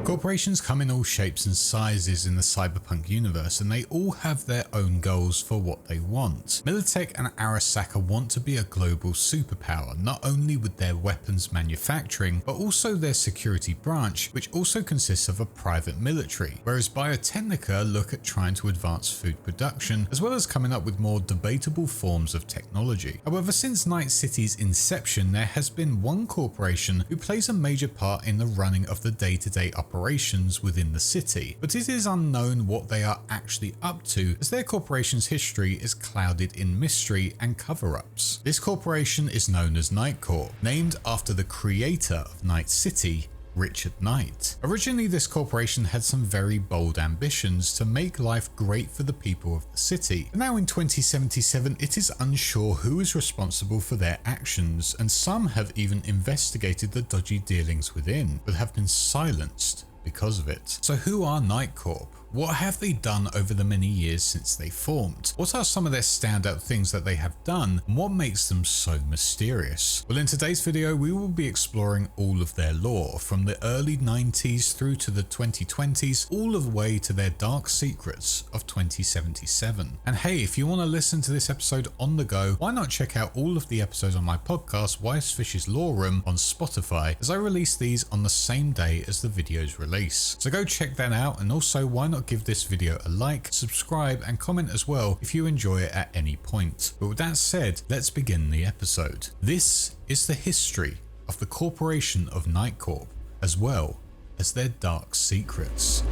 Corporations come in all shapes and sizes in the Cyberpunk universe, and they all have their own goals for what they want. Militech and Arasaka want to be a global superpower, not only with their weapons manufacturing, but also their security branch, which also consists of a private military, whereas Biotechnica look at trying to advance food production, as well as coming up with more debatable forms of technology. However, since Night City's inception, there has been one corporation who plays a major part in the running of the day-to-day operations within the city, but it is unknown what they are actually up to, as their corporation's history is clouded in mystery and cover-ups. This corporation is known as NightCorp, named after the creator of Night City, Richard Knight. Originally, this corporation had some very bold ambitions to make life great for the people of the city, but now in 2077 it is unsure who is responsible for their actions, and some have even investigated the dodgy dealings within, but have been silenced because of it. So who are NightCorp? What have they done over the many years since they formed? What are some of their standout things that they have done, and what makes them so mysterious? Well, in today's video, we will be exploring all of their lore, from the early 90s through to the 2020s, all the way to their dark secrets of 2077. And hey, if you want to listen to this episode on the go, why not check out all of the episodes on my podcast, WiseFish's Lore Room, on Spotify, as I release these on the same day as the videos release. So go check that out, and also why not give this video a like, subscribe, and comment as well if you enjoy it at any point. But with that said, let's begin the episode. This is the history of the corporation of NightCorp, as well as their dark secrets.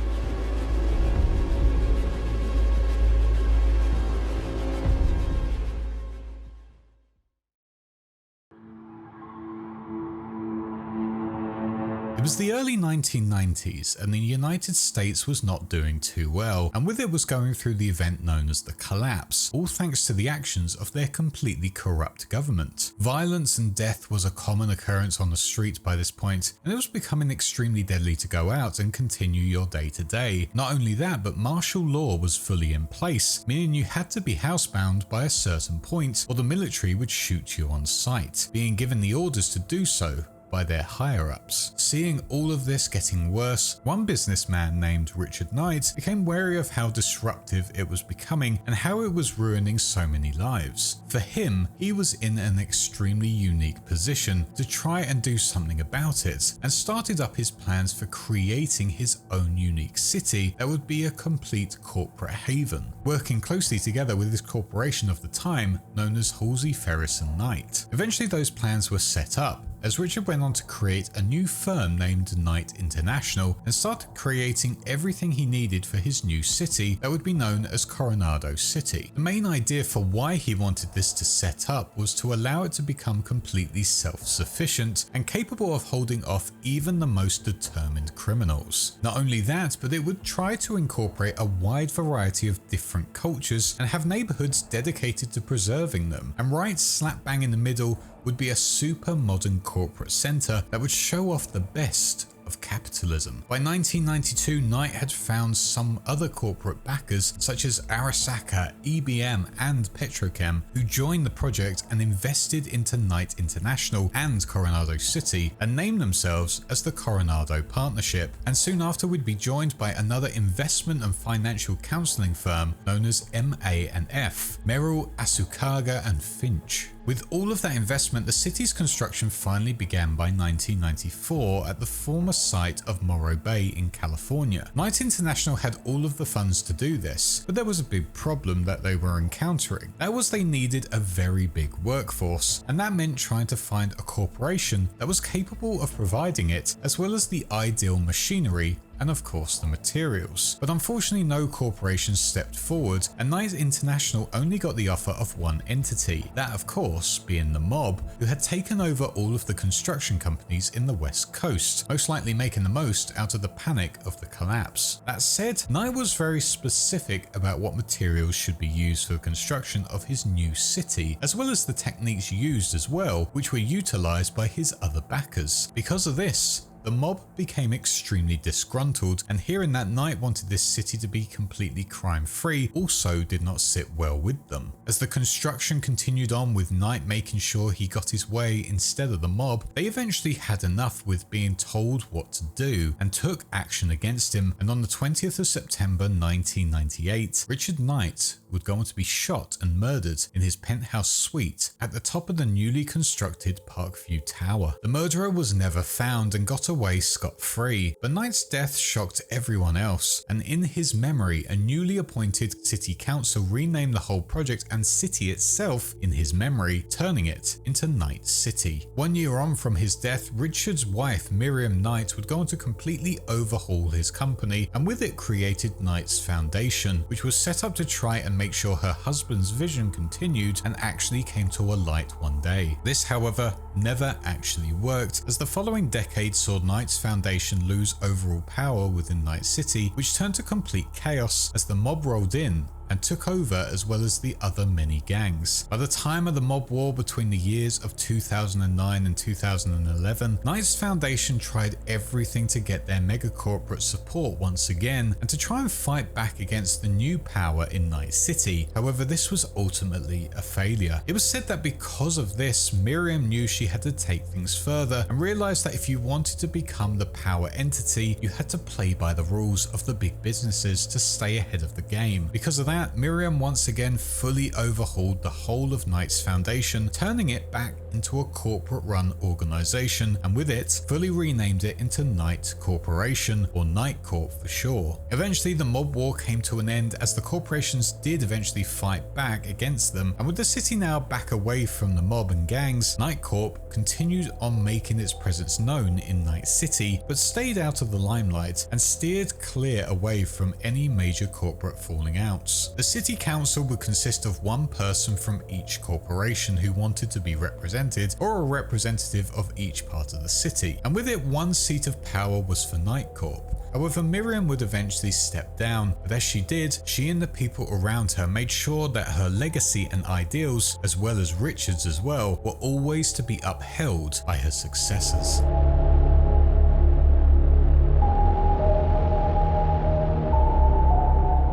It was the early 1990s, and the United States was not doing too well, and with it was going through the event known as the Collapse, all thanks to the actions of their completely corrupt government. Violence and death was a common occurrence on the street by this point, and it was becoming extremely deadly to go out and continue your day to day. Not only that, but martial law was fully in place, meaning you had to be housebound by a certain point, or the military would shoot you on sight, being given the orders to do so by their higher-ups. Seeing all of this getting worse, one businessman named Richard Knight became wary of how disruptive it was becoming and how it was ruining so many lives. For him, he was in an extremely unique position to try and do something about it, and started up his plans for creating his own unique city that would be a complete corporate haven, working closely together with his corporation of the time known as Halsey, Ferris and Knight. Eventually those plans were set up, as Richard went on to create a new firm named Knight International and started creating everything he needed for his new city that would be known as Coronado City. The main idea for why he wanted this to set up was to allow it to become completely self-sufficient and capable of holding off even the most determined criminals. Not only that, but it would try to incorporate a wide variety of different cultures and have neighborhoods dedicated to preserving them. And right slap bang in the middle would be a super modern corporate center that would show off the best of capitalism. By 1992, Knight had found some other corporate backers such as Arasaka, EBM and Petrochem, who joined the project and invested into Knight International and Coronado City and named themselves as the Coronado Partnership. And soon after would be joined by another investment and financial counseling firm known as MA&F, Merrill, Asukaga and Finch. With all of that investment, the city's construction finally began by 1994 at the former site of Morro Bay in California. Knight International had all of the funds to do this, but there was a big problem that they were encountering. That was they needed a very big workforce, and that meant trying to find a corporation that was capable of providing it, as well as the ideal machinery and of course the materials. But unfortunately no corporation stepped forward, and Knight International only got the offer of one entity, that of course being the mob, who had taken over all of the construction companies in the West Coast, most likely making the most out of the panic of the collapse. That said, Knight was very specific about what materials should be used for the construction of his new city, as well as the techniques used as well, which were utilized by his other backers. Because of this, the mob became extremely disgruntled, and hearing that Knight wanted this city to be completely crime-free also did not sit well with them. As the construction continued on with Knight making sure he got his way instead of the mob, they eventually had enough with being told what to do and took action against him, and on the 20th of September 1998, Richard Knight would go on to be shot and murdered in his penthouse suite at the top of the newly constructed Parkview Tower. The murderer was never found and got away scot-free, but Knight's death shocked everyone else, and in his memory, a newly appointed city council renamed the whole project and city itself in his memory, turning it into Night City. 1 year on from his death, Richard's wife Miriam Knight would go on to completely overhaul his company, and with it created Knight's Foundation, which was set up to try and make sure her husband's vision continued and actually came to a light one day. This, however, never actually worked, as the following decade saw Knight's Foundation lose overall power within Night City, which turned to complete chaos as the mob rolled in and took over, as well as the other many gangs. By the time of the mob war between the years of 2009 and 2011, Knight's Foundation tried everything to get their mega corporate support once again and to try and fight back against the new power in Night City. However, this was ultimately a failure. It was said that because of this, Miriam knew she had to take things further and realized that if you wanted to become the power entity, you had to play by the rules of the big businesses to stay ahead of the game. Because of that, Miriam once again fully overhauled the whole of Knight's Foundation, turning it back into a corporate-run organization, and with it, fully renamed it into Knight Corporation, or NightCorp for short. Eventually, the mob war came to an end as the corporations did eventually fight back against them, and with the city now back away from the mob and gangs, NightCorp continued on making its presence known in Night City, but stayed out of the limelight and steered clear away from any major corporate falling outs. The city council would consist of one person from each corporation who wanted to be represented, or a representative of each part of the city, and with it, one seat of power was for NightCorp. However, Miriam would eventually step down, but as she did, she and the people around her made sure that her legacy and ideals, as well as Richard's as well, were always to be upheld by her successors.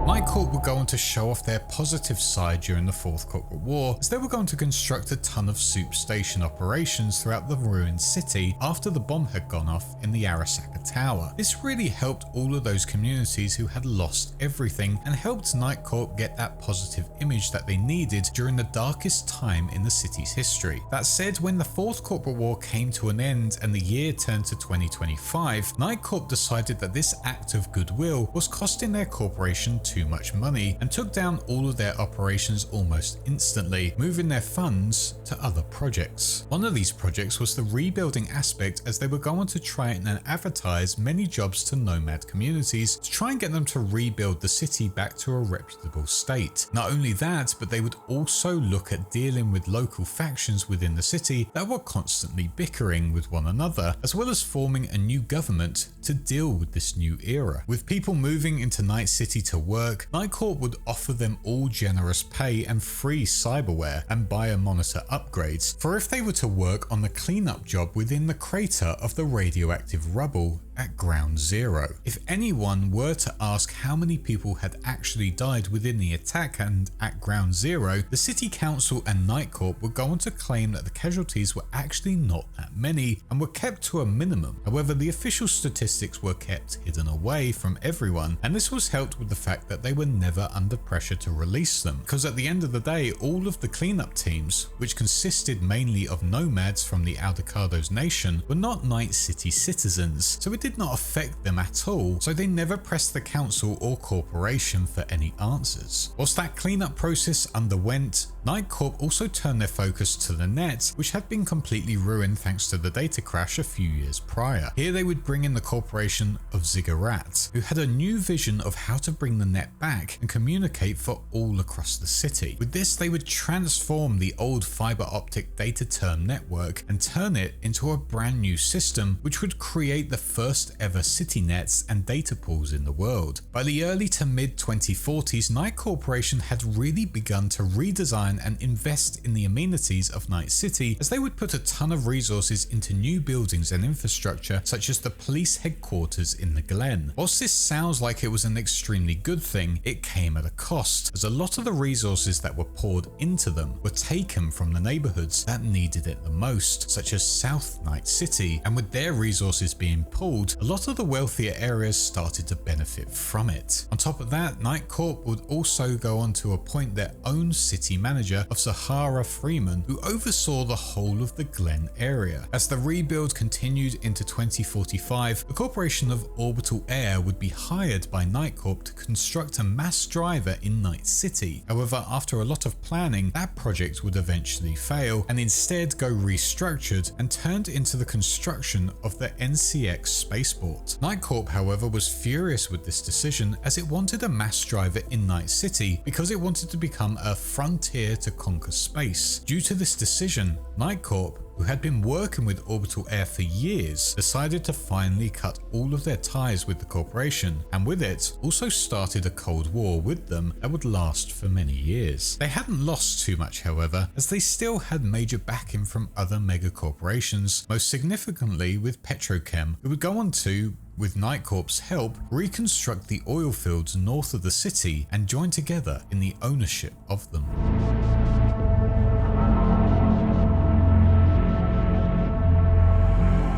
NightCorp would go on to show off their positive side during the Fourth Corporate War, as they were going to construct a ton of soup station operations throughout the ruined city after the bomb had gone off in the Arasaka Tower. This really helped all of those communities who had lost everything, and helped NightCorp get that positive image that they needed during the darkest time in the city's history. That said, when the Fourth Corporate War came to an end and the year turned to 2025, NightCorp decided that this act of goodwill was costing their corporation too much money, and took down all of their operations almost instantly, moving their funds to other projects. One of these projects was the rebuilding aspect, as they were going to try and advertise many jobs to nomad communities to try and get them to rebuild the city back to a reputable state. Not only that, but they would also look at dealing with local factions within the city that were constantly bickering with one another, as well as forming a new government to deal with this new era. With people moving into Night City to work, NightCorp would offer them all generous pay and free cyberware and biomonitor upgrades for if they were to work on the cleanup job within the crater of the radioactive rubble at Ground Zero. If anyone were to ask how many people had actually died within the attack and at Ground Zero, the City Council and NightCorp would go on to claim that the casualties were actually not that many and were kept to a minimum. However, the official statistics were kept hidden away from everyone, and this was helped with the fact that they were never under pressure to release them, because at the end of the day, all of the cleanup teams, which consisted mainly of nomads from the Aldecados nation, were not Night City citizens, so it did not affect them at all, so they never pressed the council or corporation for any answers. Whilst that cleanup process underwent, NightCorp also turned their focus to the net, which had been completely ruined thanks to the data crash a few years prior. Here they would bring in the corporation of Ziggurat, who had a new vision of how to bring the net back and communicate for all across the city. With this, they would transform the old fiber optic data term network and turn it into a brand new system, which would create the first first ever city nets and data pools in the world. By the early to mid 2040s, Night Corporation had really begun to redesign and invest in the amenities of Night City, as they would put a ton of resources into new buildings and infrastructure such as the police headquarters in the Glen. Whilst this sounds like it was an extremely good thing, it came at a cost, as a lot of the resources that were poured into them were taken from the neighborhoods that needed it the most, such as South Night City, and with their resources being pulled, a lot of the wealthier areas started to benefit from it. On top of that, NightCorp would also go on to appoint their own city manager of Zahara Freeman, who oversaw the whole of the Glen area. As the rebuild continued into 2045, the corporation of Orbital Air would be hired by NightCorp to construct a mass driver in Night City. However, after a lot of planning, that project would eventually fail and instead go restructured and turned into the construction of the NCX spaceport. NightCorp, however, was furious with this decision, as it wanted a mass driver in Night City because it wanted to become a frontier to conquer space. Due to this decision, NightCorp, who had been working with Orbital Air for years, decided to finally cut all of their ties with the corporation, and with it also started a Cold War with them that would last for many years. They hadn't lost too much, however, as they still had major backing from other mega corporations, most significantly with Petrochem, who would go on to, with NightCorp's help, reconstruct the oil fields north of the city and join together in the ownership of them.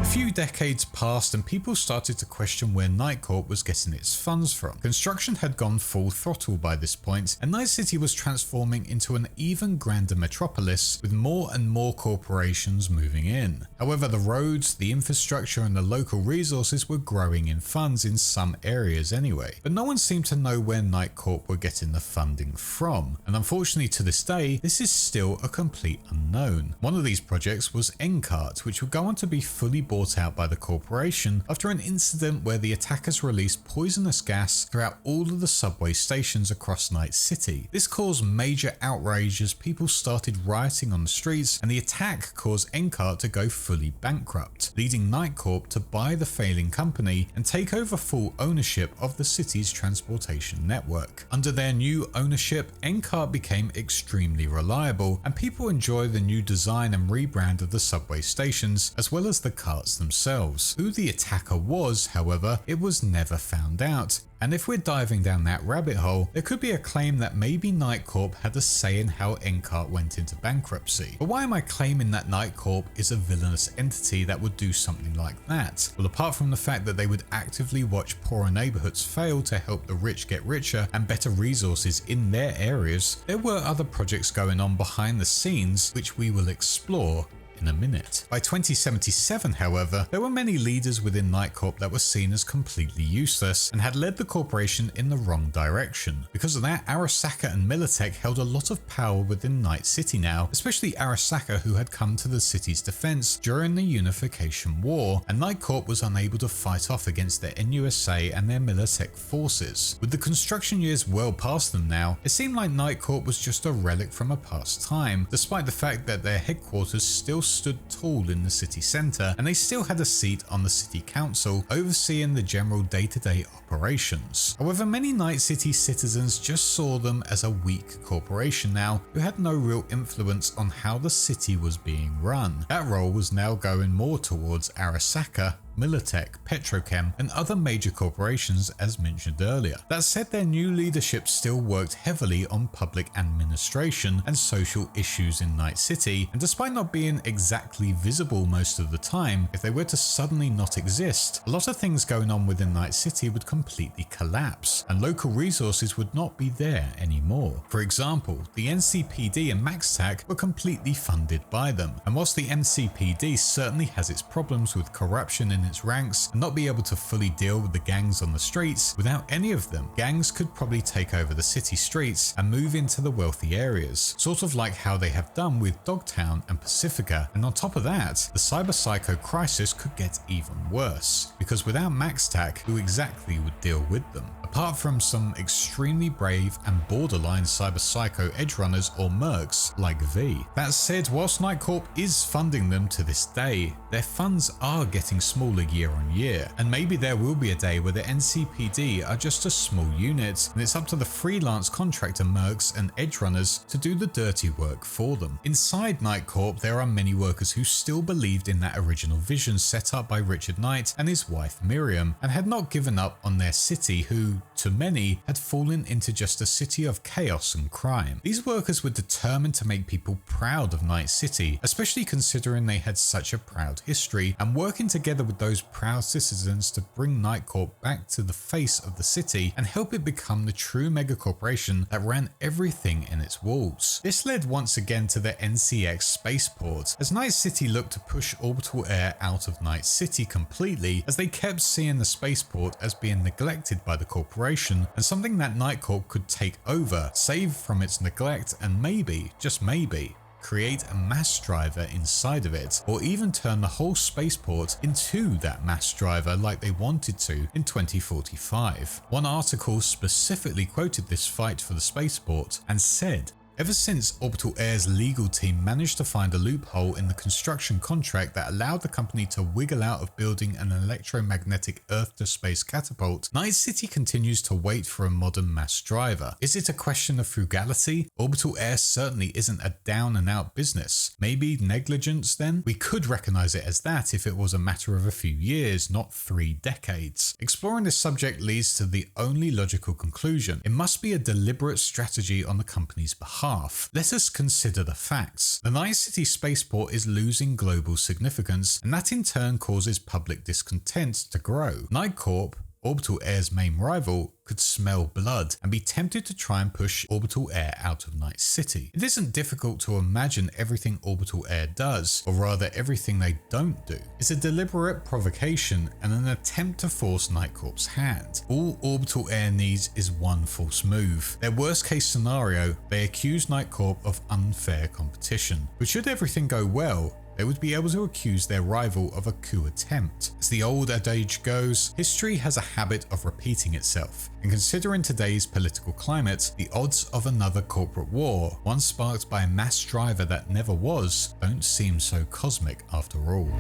A few decades passed and people started to question where NightCorp was getting its funds from. Construction had gone full throttle by this point, and Night City was transforming into an even grander metropolis with more and more corporations moving in. However, the roads, the infrastructure and the local resources were growing in funds in some areas anyway, but no one seemed to know where NightCorp were getting the funding from, and unfortunately to this day, this is still a complete unknown. One of these projects was NCART, which would go on to be fully bought out by the corporation after an incident where the attackers released poisonous gas throughout all of the subway stations across Night City. This caused major outrage as people started rioting on the streets, and the attack caused NCART to go fully bankrupt, leading NightCorp to buy the failing company and take over full ownership of the city's transportation network. Under their new ownership, NCART became extremely reliable, and people enjoy the new design and rebrand of the subway stations as well as the carts themselves. Who the attacker was, however, it was never found out. And if we're diving down that rabbit hole, there could be a claim that maybe NightCorp had a say in how NCART went into bankruptcy. But why am I claiming that NightCorp is a villainous entity that would do something like that? Well, apart from the fact that they would actively watch poorer neighborhoods fail to help the rich get richer and better resources in their areas, there were other projects going on behind the scenes which we will explore in a minute. By 2077, however, there were many leaders within NightCorp that were seen as completely useless and had led the corporation in the wrong direction. Because of that, Arasaka and Militech held a lot of power within Night City now, especially Arasaka, who had come to the city's defense during the Unification War, and NightCorp was unable to fight off against their NUSA and their Militech forces. With the construction years well past them now, it seemed like NightCorp was just a relic from a past time, despite the fact that their headquarters still stood tall in the city centre, and they still had a seat on the city council overseeing the general day-to-day operations. However, many Night City citizens just saw them as a weak corporation now who had no real influence on how the city was being run. That role was now going more towards Arasaka, Militech, Petrochem, and other major corporations as mentioned earlier. That said, their new leadership still worked heavily on public administration and social issues in Night City, and despite not being exactly visible most of the time, if they were to suddenly not exist, a lot of things going on within Night City would completely collapse, and local resources would not be there anymore. For example, the NCPD and MaxTac were completely funded by them, and whilst the NCPD certainly has its problems with corruption in its ranks and not be able to fully deal with the gangs on the streets, without any of them, gangs could probably take over the city streets and move into the wealthy areas, sort of like how they have done with Dogtown and Pacifica. And on top of that, the cyber psycho crisis could get even worse, because without MaxTac, who exactly would deal with them? Apart from some extremely brave and borderline cyber psycho edge runners or mercs like V. That said, whilst NightCorp is funding them to this day, their funds are getting smaller smaller year on year, and maybe there will be a day where the NCPD are just a small unit and it's up to the freelance contractor mercs and edge runners to do the dirty work for them. Inside NightCorp, there are many workers who still believed in that original vision set up by Richard Knight and his wife Miriam, and had not given up on their city, who, to many, had fallen into just a city of chaos and crime. These workers were determined to make people proud of Night City, especially considering they had such a proud history, and working together with those proud citizens to bring NightCorp back to the face of the city and help it become the true megacorporation that ran everything in its walls. This led once again to the NCX spaceport, as Night City looked to push Orbital Air out of Night City completely, as they kept seeing the spaceport as being neglected by the corporation and something that NightCorp could take over, save from its neglect, and maybe, just maybe, create a mass driver inside of it, or even turn the whole spaceport into that mass driver like they wanted to in 2045. One article specifically quoted this fight for the spaceport and said, "Ever since Orbital Air's legal team managed to find a loophole in the construction contract that allowed the company to wiggle out of building an electromagnetic Earth-to-space catapult, Night City continues to wait for a modern mass driver. Is it a question of frugality? Orbital Air certainly isn't a down-and-out business. Maybe negligence then? We could recognize it as that if it was a matter of a few years, not 3 decades. Exploring this subject leads to the only logical conclusion. It must be a deliberate strategy on the company's behalf. Let us consider the facts. The Night City spaceport is losing global significance, and that in turn causes public discontent to grow. NightCorp, Orbital Air's main rival, could smell blood and be tempted to try and push Orbital Air out of Night City. It isn't difficult to imagine everything Orbital Air does, or rather everything they don't do. It's a deliberate provocation and an attempt to force NightCorp's hand. All Orbital Air needs is one false move. Their worst case scenario, they accuse NightCorp of unfair competition. But should everything go well, they would be able to accuse their rival of a coup attempt. As the old adage goes, history has a habit of repeating itself, and considering today's political climate, the odds of another corporate war, one sparked by a mass driver that never was, don't seem so cosmic after all.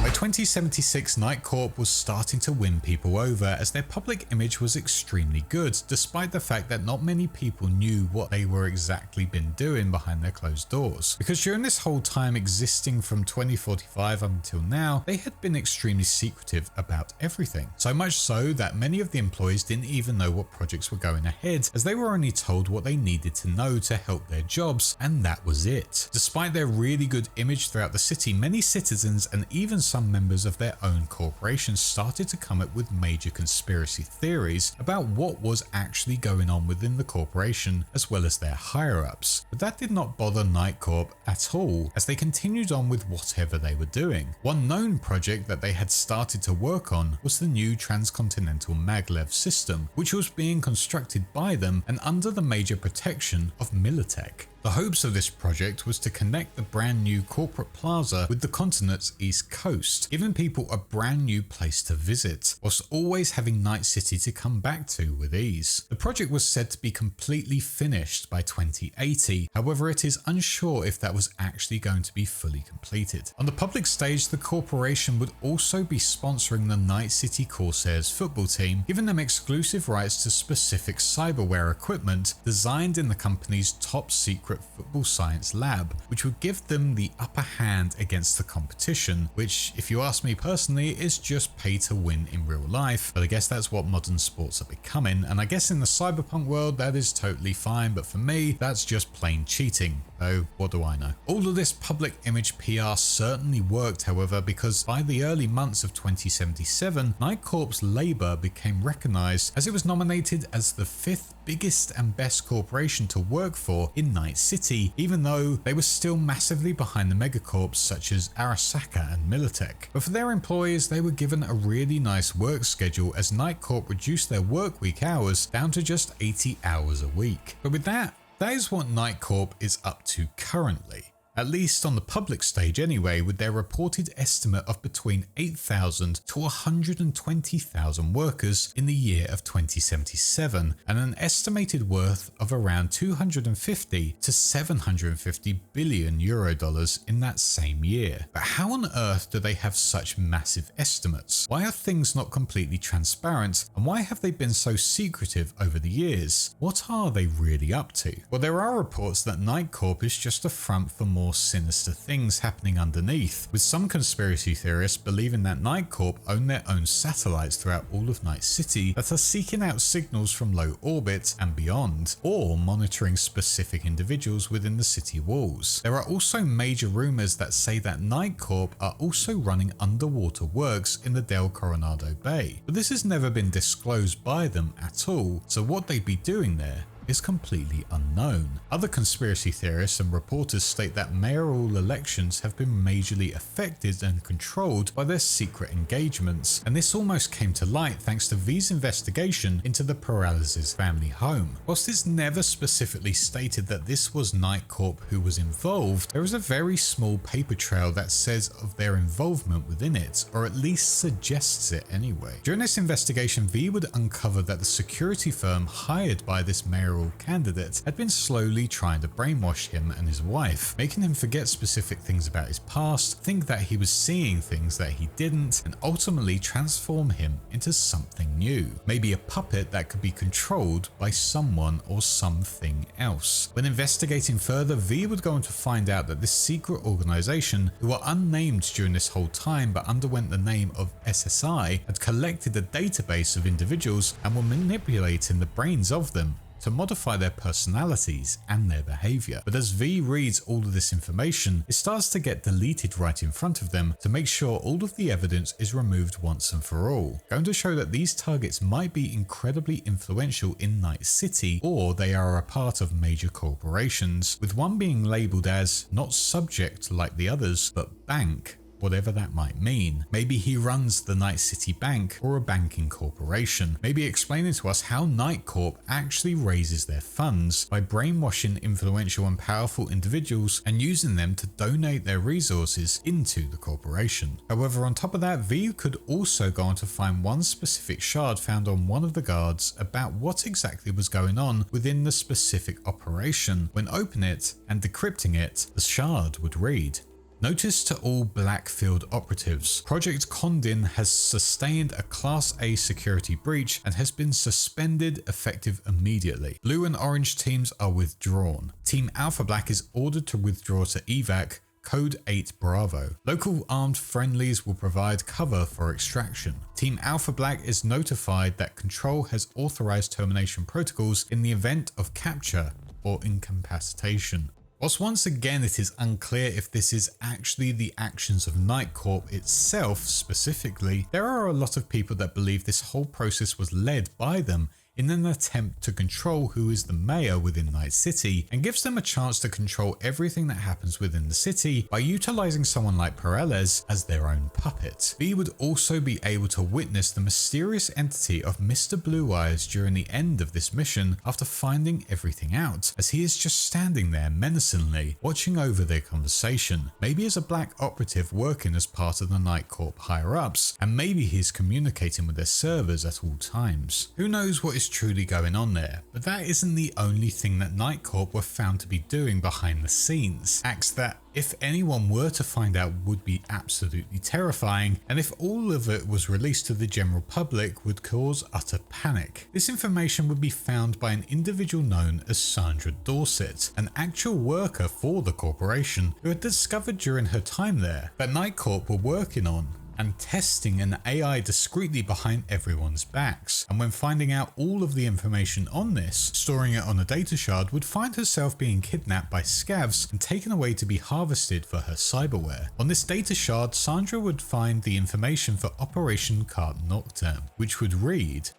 By 2076, NightCorp was starting to win people over, as their public image was extremely good, despite the fact that not many people knew what they were exactly been doing behind their closed doors. Because during this whole time existing from 2045 up until now, they had been extremely secretive about everything. So much so that many of the employees didn't even know what projects were going ahead, as they were only told what they needed to know to help their jobs, and that was it. Despite their really good image throughout the city, many citizens and even some members of their own corporations started to come up with major conspiracy theories about what was actually going on within the corporation, as well as their higher-ups. But that did not bother NightCorp at all, as they continued on with whatever they were doing. One known project that they had started to work on was the new transcontinental maglev system, which was being constructed by them and under the major protection of Militech. The hopes of this project was to connect the brand new corporate plaza with the continent's east coast, giving people a brand new place to visit, whilst always having Night City to come back to with ease. The project was said to be completely finished by 2080, however it is unsure if that was actually going to be fully completed. On the public stage, the corporation would also be sponsoring the Night City Corsairs football team, giving them exclusive rights to specific cyberware equipment designed in the company's top secret football science lab, which would give them the upper hand against the competition, which, if you ask me personally, is just pay to win in real life. But I guess that's what modern sports are becoming, and I guess in the Cyberpunk world that is totally fine, but for me that's just plain cheating. Oh, what do I know? All of this public image PR certainly worked, however, because by the early months of 2077, NightCorp's labor became recognized, as it was nominated as the 5th biggest and best corporation to work for in Night City, even though they were still massively behind the megacorps such as Arasaka and Militech. But for their employees, they were given a really nice work schedule, as NightCorp reduced their work week hours down to just 80 hours a week. But with that is what NightCorp is up to currently. at least on the public stage anyway, with their reported estimate of between 8,000 to 120,000 workers in the year of 2077, and an estimated worth of around 250 to 750 billion euro dollars in that same year. But how on earth do they have such massive estimates? Why are things not completely transparent, and why have they been so secretive over the years? What are they really up to? Well, there are reports that NightCorp is just a front for more sinister things happening underneath, with some conspiracy theorists believing that NightCorp own their own satellites throughout all of Night City that are seeking out signals from low orbit and beyond, or monitoring specific individuals within the city walls. There are also major rumors that say that NightCorp are also running underwater works in the Del Coronado Bay, but this has never been disclosed by them at all, so what they'd be doing there is completely unknown. Other conspiracy theorists and reporters state that mayoral elections have been majorly affected and controlled by their secret engagements, and this almost came to light thanks to V's investigation into the Peralez's family home. Whilst it's never specifically stated that this was NightCorp who was involved, there is a very small paper trail that says of their involvement within it, or at least suggests it anyway. During this investigation, V would uncover that the security firm hired by this mayoral candidate had been slowly trying to brainwash him and his wife, making him forget specific things about his past, think that he was seeing things that he didn't, and ultimately transform him into something new. Maybe a puppet that could be controlled by someone or something else. When investigating further, V would go on to find out that this secret organization, who were unnamed during this whole time but underwent the name of SSI, had collected a database of individuals and were manipulating the brains of them to modify their personalities and their behavior. But as V reads all of this information, it starts to get deleted right in front of them to make sure all of the evidence is removed once and for all, going to show that these targets might be incredibly influential in Night City, or they are a part of major corporations, with one being labeled as not subject like the others, but bank, whatever that might mean. Maybe he runs the Night City Bank or a banking corporation. Maybe explaining to us how NightCorp actually raises their funds by brainwashing influential and powerful individuals and using them to donate their resources into the corporation. However, on top of that, V could also go on to find one specific shard found on one of the guards about what exactly was going on within the specific operation. When opening it and decrypting it, the shard would read: "Notice to all Blackfield operatives. Project Condin has sustained a Class A security breach and has been suspended effective immediately. Blue and orange teams are withdrawn. Team Alpha Black is ordered to withdraw to evac. Code 8 Bravo. Local armed friendlies will provide cover for extraction. Team Alpha Black is notified that Control has authorized termination protocols in the event of capture or incapacitation." Whilst once again it is unclear if this is actually the actions of NightCorp itself specifically, there are a lot of people that believe this whole process was led by them in an attempt to control who is the mayor within Night City, and gives them a chance to control everything that happens within the city by utilizing someone like Peralez as their own puppet. V would also be able to witness the mysterious entity of Mr. Blue Eyes during the end of this mission after finding everything out, as he is just standing there menacingly, watching over their conversation, maybe as a black operative working as part of the NightCorp higher-ups, and maybe he's communicating with their servers at all times. Who knows what is truly going on there, but that isn't the only thing that NightCorp were found to be doing behind the scenes. Acts that, if anyone were to find out, would be absolutely terrifying, and if all of it was released to the general public, would cause utter panic. This information would be found by an individual known as Sandra Dorsett, an actual worker for the corporation, who had discovered during her time there that NightCorp were working on and testing an AI discreetly behind everyone's backs, and when finding out all of the information on this, storing it on a data shard, would find herself being kidnapped by scavs and taken away to be harvested for her cyberware. On this data shard, Sandra would find the information for Operation Carte Nocturne, which would read: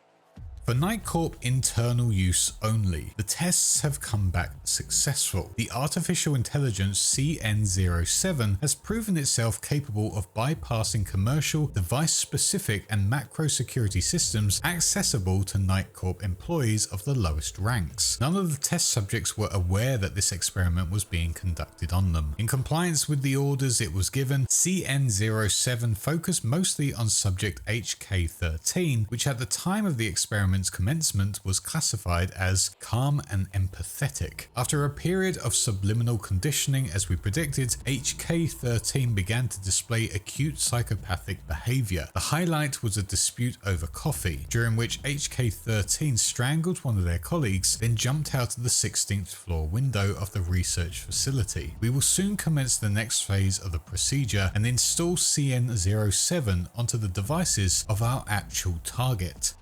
For NightCorp internal use only, the tests have come back successful. The artificial intelligence CN07 has proven itself capable of bypassing commercial, device-specific and macro security systems accessible to NightCorp employees of the lowest ranks. None of the test subjects were aware that this experiment was being conducted on them. In compliance with the orders it was given, CN07 focused mostly on subject HK13, which at the time of the experiment's commencement was classified as calm and empathetic. After a period of subliminal conditioning, as we predicted, HK13 began to display acute psychopathic behavior. The highlight was a dispute over coffee, during which HK13 strangled one of their colleagues, then jumped out of the 16th floor window of the research facility. We will soon commence the next phase of the procedure and install CN07 onto the devices of our actual target.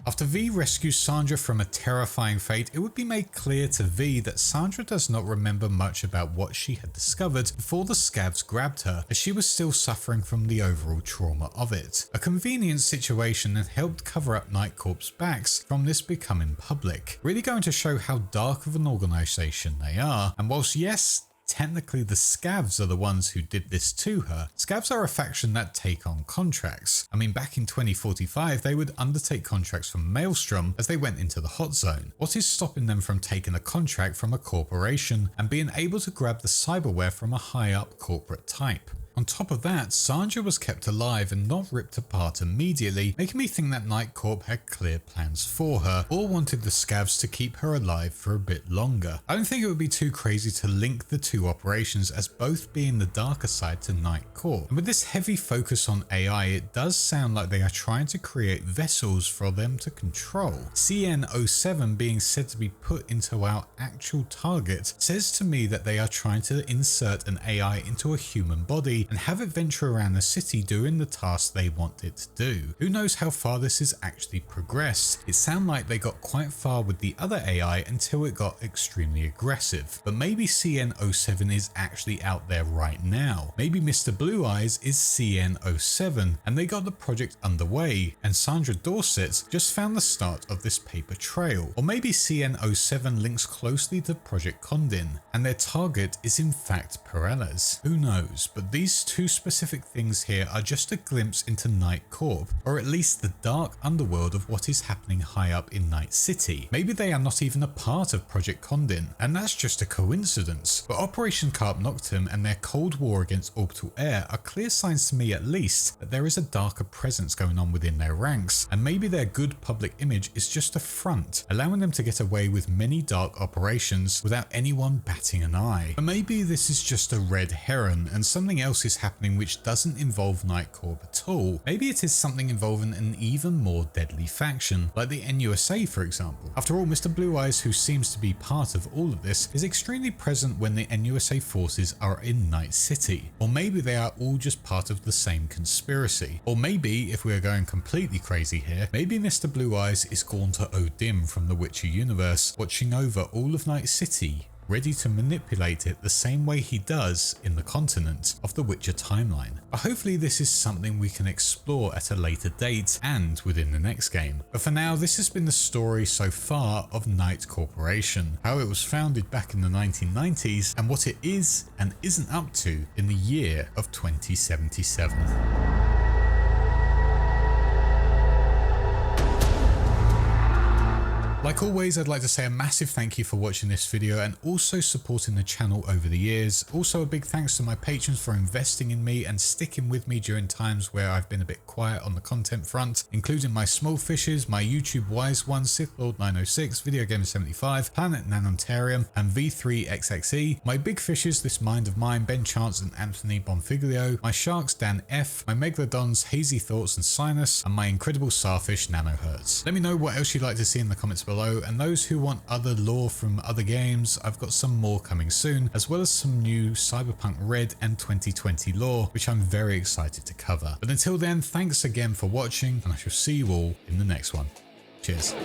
After V rescues Sandra from a terrifying fate, it would be made clear to V that Sandra does not remember much about what she had discovered before the scavs grabbed her, as she was still suffering from the overall trauma of it. A convenient situation that helped cover up NightCorp's backs from this becoming public, really going to show how dark of an organisation they are. And whilst yes, technically the scavs are the ones who did this to her, scavs are a faction that take on contracts. I mean, back in 2045 they would undertake contracts from Maelstrom as they went into the hot zone. What is stopping them from taking a contract from a corporation and being able to grab the cyberware from a high up corporate type? On top of that, Sandra was kept alive and not ripped apart immediately, making me think that NightCorp had clear plans for her, or wanted the scavs to keep her alive for a bit longer. I don't think it would be too crazy to link the two operations as both being the darker side to NightCorp. And with this heavy focus on AI, it does sound like they are trying to create vessels for them to control. CN07 being said to be put into our actual target says to me that they are trying to insert an AI into a human body and have it venture around the city doing the tasks they want it to do. Who knows how far this has actually progressed? It sounded like they got quite far with the other AI until it got extremely aggressive. But maybe CN07 is actually out there right now. Maybe Mr. Blue Eyes is CN07 and they got the project underway, and Sandra Dorsett just found the start of this paper trail. Or maybe CN07 links closely to Project Condin and their target is in fact Peralez. Who knows? But these two specific things here are just a glimpse into NightCorp, or at least the dark underworld of what is happening high up in Night City. Maybe they are not even a part of Project Condin, and that's just a coincidence. But Operation Carp Noctem and their Cold War against Orbital Air are clear signs to me at least that there is a darker presence going on within their ranks, and maybe their good public image is just a front, allowing them to get away with many dark operations without anyone batting an eye. But maybe this is just a red herring and something else is happening which doesn't involve NightCorp at all. Maybe it is something involving an even more deadly faction, like the NUSA for example. After all, Mr. Blue Eyes, who seems to be part of all of this, is extremely present when the NUSA forces are in Night City. Or maybe they are all just part of the same conspiracy. Or maybe, if we are going completely crazy here, maybe Mr. Blue Eyes is Gaunter O'Dim from the Witcher universe, watching over all of Night City, ready to manipulate it the same way he does in the continent of the Witcher timeline. But hopefully this is something we can explore at a later date and within the next game. But for now, this has been the story so far of Night Corporation, how it was founded back in the 1990s, and what it is and isn't up to in the year of 2077. Like always, I'd like to say a massive thank you for watching this video and also supporting the channel over the years. Also a big thanks to my patrons for investing in me and sticking with me during times where I've been a bit quiet on the content front, including my small fishes, my YouTube Wise One, Sith Lord 906, Video Gamer 75, Planet Nanotarium, and V3XXE, my big fishes, This Mind of Mine, Ben Chance and Anthony Bonfiglio, my sharks Dan F, my Megalodons Hazy Thoughts and Sinus, and my incredible starfish Nanohertz. Let me know what else you'd like to see in the comments below. And those who want other lore from other games, I've got some more coming soon, as well as some new Cyberpunk Red and 2020 lore, which I'm very excited to cover. But until then, thanks again for watching, and I shall see you all in the next one. Cheers.